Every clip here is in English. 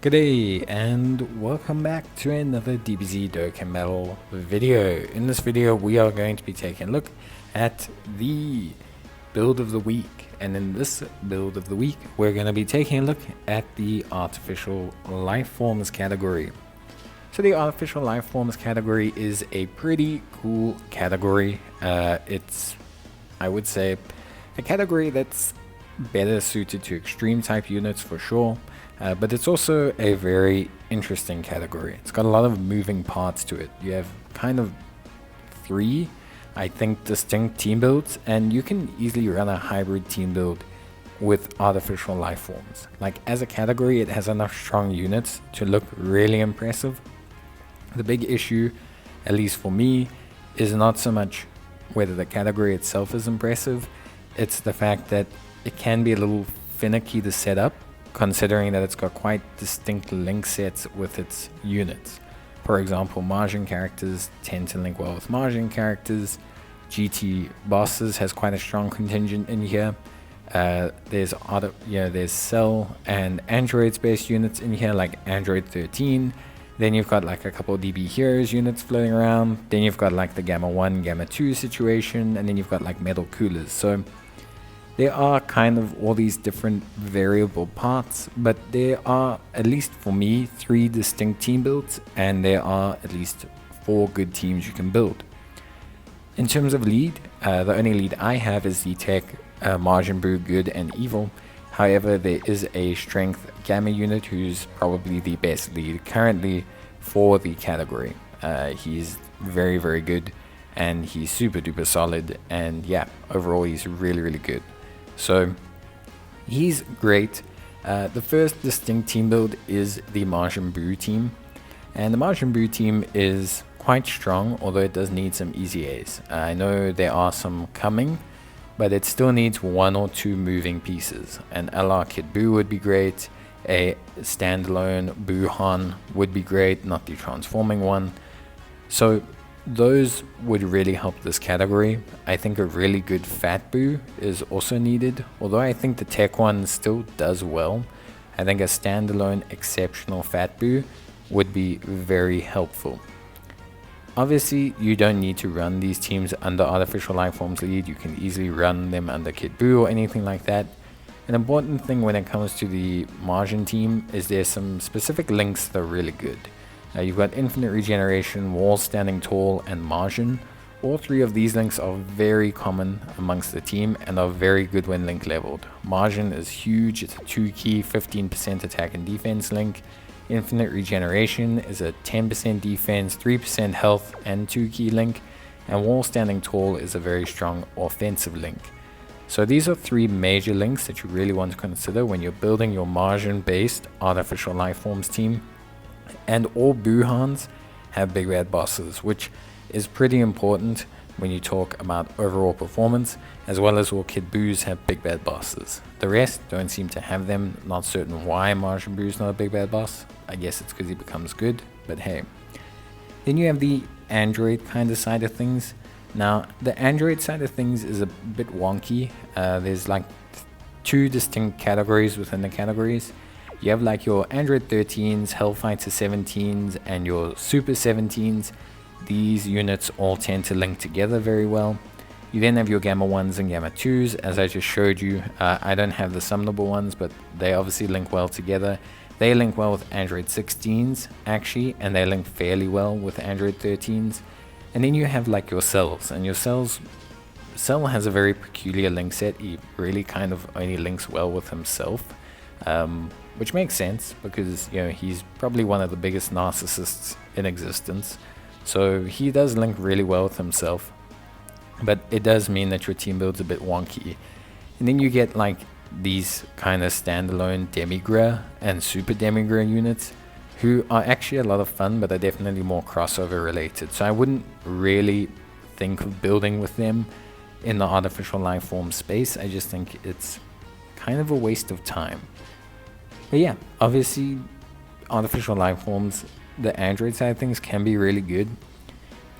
G'day and welcome back to another DBZ Dokkan Battle video. In this video we are going to be taking a look at the build of the week, and in this build of the week we're going to be taking a look at the artificial life forms category. So the artificial life forms category is a pretty cool category. It's, I would say, a category that's better suited to extreme type units for sure. But it's also a very interesting category. It's got a lot of moving parts to it. You have kind of three, I think, distinct team builds, and you can easily run a hybrid team build with artificial life forms. Like, as a category, it has enough strong units to look really impressive. The big issue, at least for me, is not so much whether the category itself is impressive, it's the fact that it can be a little finicky to set up, considering that it's got quite distinct link sets with its units. For example, Majin characters tend to link well with Majin characters. GT bosses has quite a strong contingent in here. There's Cell and Androids based units in here, like Android 13. Then you've got like a couple of DB Heroes units floating around. Then you've got like the Gamma 1, Gamma 2 situation, and then you've got like Metal Coolers. So there are kind of all these different variable parts, but there are, at least for me, 3 distinct team builds, and there are at least 4 good teams you can build. In terms of lead, the only lead I have is the tech Majin Buu Good and Evil. However, there is a strength Gamma unit who's probably the best lead currently for the category. He's very, very good, and he's super duper solid, and yeah, overall he's really, really good. So he's great. The first distinct team build is the Majin Buu team, and the Majin Buu team is quite strong, although it does need some easy A's. I know there are some coming, but it still needs 1 or 2 moving pieces. An LR Kid Buu would be great, a standalone Buuhan would be great, not the transforming one. So those would really help this category. I think a really good Fat Buu is also needed, although I think the tech one still does well. I think a standalone exceptional Fat Buu would be very helpful. Obviously, you don't need to run these teams under Artificial Life Forms lead. You can easily run them under Kid Buu or anything like that. An important thing when it comes to the Majin team is there's some specific links that are really good. You've got Infinite Regeneration, Wall Standing Tall, and Majin. All 3 of these links are very common amongst the team and are very good when link leveled. Majin is huge, it's a 2-key 15% attack and defense link. Infinite Regeneration is a 10% defense, 3% health, and 2-key link. And Wall Standing Tall is a very strong offensive link. So these are 3 major links that you really want to consider when you're building your Majin-based Artificial Life Forms team. And all Buuhans have big bad bosses, which is pretty important when you talk about overall performance, as well as all Kid Buus have big bad bosses. The rest don't seem to have them. Not certain why Majin Buu is not a big bad boss. I guess it's because he becomes good, but hey. Then you have the Android kind of side of things. Now, the Android side of things is a bit wonky. There's like 2 distinct categories within the categories. You have like your Android 13s, Hellfighter 17s, and your Super 17s. These units all tend to link together very well. You then have your Gamma 1s and Gamma 2s, as I just showed you. I don't have the summonable ones, but they obviously link well together. They link well with Android 16s, actually, and they link fairly well with Android 13s. And then you have like your Cells, and your Cell has a very peculiar link set. He really kind of only links well with himself. Which makes sense because, you know, he's probably one of the biggest narcissists in existence. So he does link really well with himself. But it does mean that your team build's a bit wonky. And then you get like these kind of standalone Demigra and Super Demigra units who are actually a lot of fun, but are definitely more crossover related. So I wouldn't really think of building with them in the Artificial Life Form space. I just think it's kind of a waste of time. But yeah, obviously, Artificial Life Forms, the Android side of things, can be really good.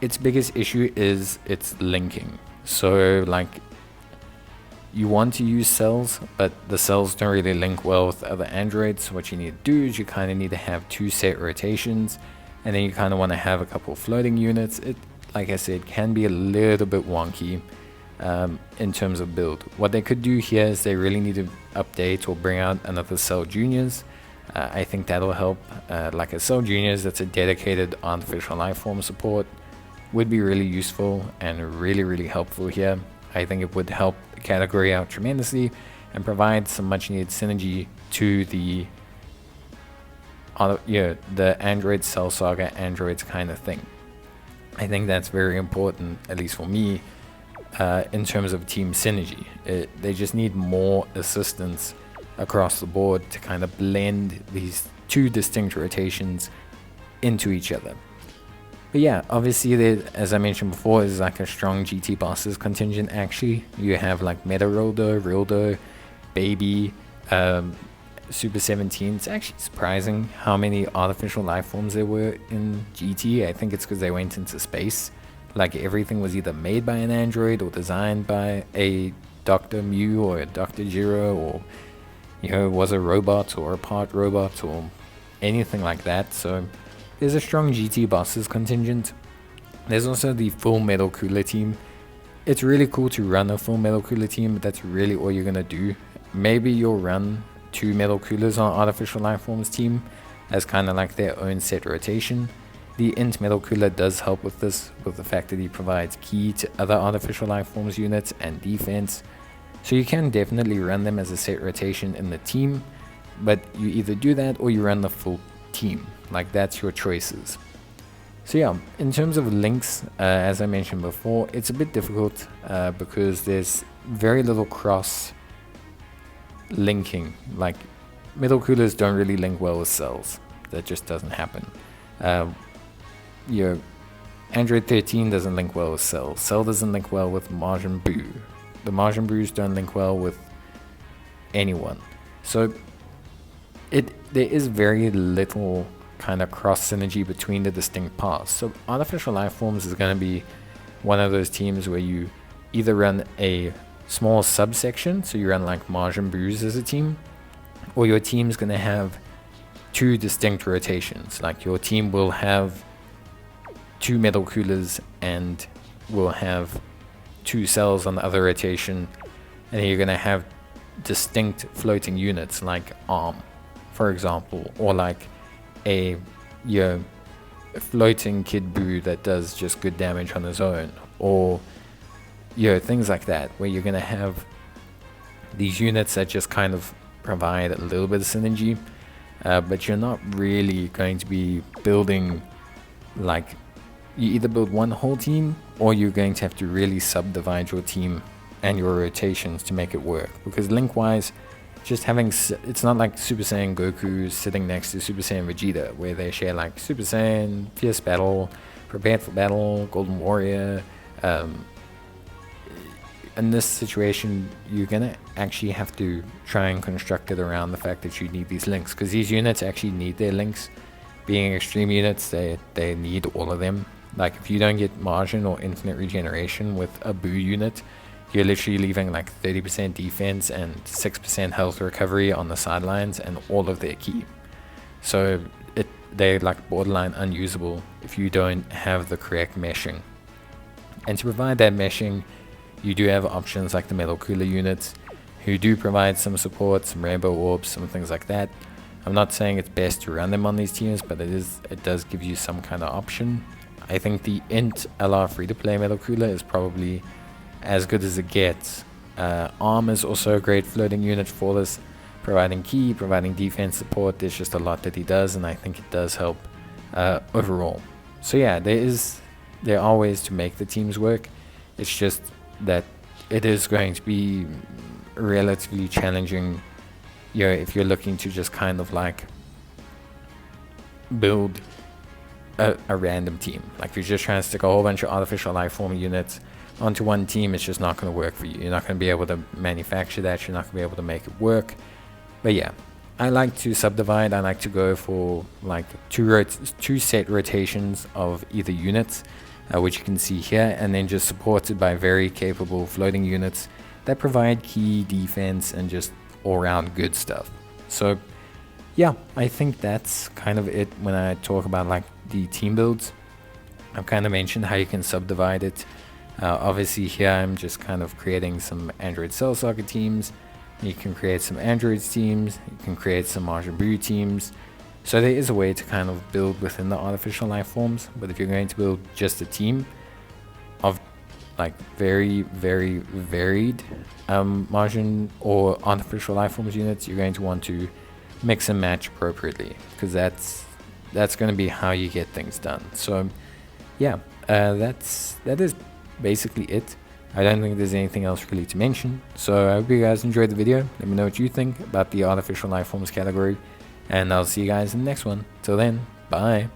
Its biggest issue is its linking. So, like, you want to use cells, but the cells don't really link well with other androids. So what you need to do is you kind of need to have 2 set rotations, and then you kind of want to have a couple floating units. It, like I said, can be a little bit wonky in terms of build. What they could do here is they really need to update or bring out another Cell Juniors. I think that'll help. Like a Cell Juniors that's a dedicated artificial life form support would be really useful and really helpful here. I think it would help the category out tremendously and provide some much needed synergy to the the Android Cell Saga androids kind of thing. I think that's very important, at least for me, in terms of team synergy. They just need more assistance across the board to kind of blend these 2 distinct rotations into each other. But yeah, obviously, as I mentioned before, is like a strong GT bosses contingent. Actually, you have like Meta Rildo, Baby, Super 17. It's actually surprising how many artificial life forms there were in GT. I think it's because they went into space. Like everything was either made by an android or designed by a Dr. Mew or a Dr. Jiro, or was a robot or a part robot or anything like that. So there's a strong GT bosses contingent. There's also the full Metal Cooler team. It's really cool to run a full Metal Cooler team, but that's really all you're gonna do. Maybe you'll run 2 Metal Coolers on Artificial Life Forms team as kind of like their own set rotation. The Int Metal Cooler does help with this, with the fact that he provides key to other Artificial Life Forms units and defense. So you can definitely run them as a set rotation in the team, but you either do that or you run the full team. Like, that's your choices. So yeah, in terms of links, as I mentioned before, it's a bit difficult because there's very little cross linking. Like, Metal Coolers don't really link well with cells. That just doesn't happen. Your Android 13 doesn't link well with Cell. Cell doesn't link well with Majin Buu. The Majin Buus don't link well with anyone. So there is very little kind of cross synergy between the distinct paths. So Artificial Life Forms is going to be one of those teams where you either run a small subsection, so you run like Majin Buus as a team, or your team's going to have 2 distinct rotations. Like, your team will have 2 Metal Coolers and will have 2 cells on the other rotation, and then you're going to have distinct floating units like ARM, for example, or like a floating Kid Buu that does just good damage on his own, or things like that, where you're going to have these units that just kind of provide a little bit of synergy, but you're not really going to be building, like, you either build one whole team or you're going to have to really subdivide your team and your rotations to make it work. Because link wise, just having, it's not like Super Saiyan Goku sitting next to Super Saiyan Vegeta, where they share like Super Saiyan, Fierce Battle, Prepared for Battle, Golden Warrior. In this situation, you're gonna actually have to try and construct it around the fact that you need these links, because these units actually need their links. Being extreme units, they need all of them. Like, if you don't get Majin or Infinite Regeneration with a Buu unit, you're literally leaving like 30% defense and 6% health recovery on the sidelines and all of their key. So they're like borderline unusable if you don't have the correct meshing. And to provide that meshing, you do have options like the Metal Cooler units, who do provide some support, some Rainbow Orbs, some things like that. I'm not saying it's best to run them on these teams, but it does give you some kind of option. I think the Int LR free-to-play Metal Cooler is probably as good as it gets. ARM is also a great floating unit for this, providing key, providing defense support. There's just a lot that he does, and I think it does help overall. So yeah, there are ways to make the teams work. It's just that it is going to be relatively challenging, if you're looking to just kind of like build a random team. Like, if you're just trying to stick a whole bunch of artificial life form units onto one team, it's just not going to work for you. You're not going to be able to manufacture that. You're not going to be able to make it work. But yeah, I like to subdivide. I like to go for like two set rotations of either units, which you can see here, and then just supported by very capable floating units that provide key defense and just all-around good stuff. So yeah, I think that's kind of it when I talk about like the team builds. I've kind of mentioned how you can subdivide it. Obviously here I'm just kind of creating some Android Cell Socket teams. You can create some Android teams, you can create some Majin Buu teams. So there is a way to kind of build within the artificial life forms, but if you're going to build just a team of like very varied Majin or artificial life forms units, you're going to want to mix and match appropriately, because that's going to be how you get things done. So yeah, that is basically it. I don't think there's anything else really to mention. So I hope you guys enjoyed the video. Let me know what you think about the artificial life forms category, and I'll see you guys in the next one. Till then, bye.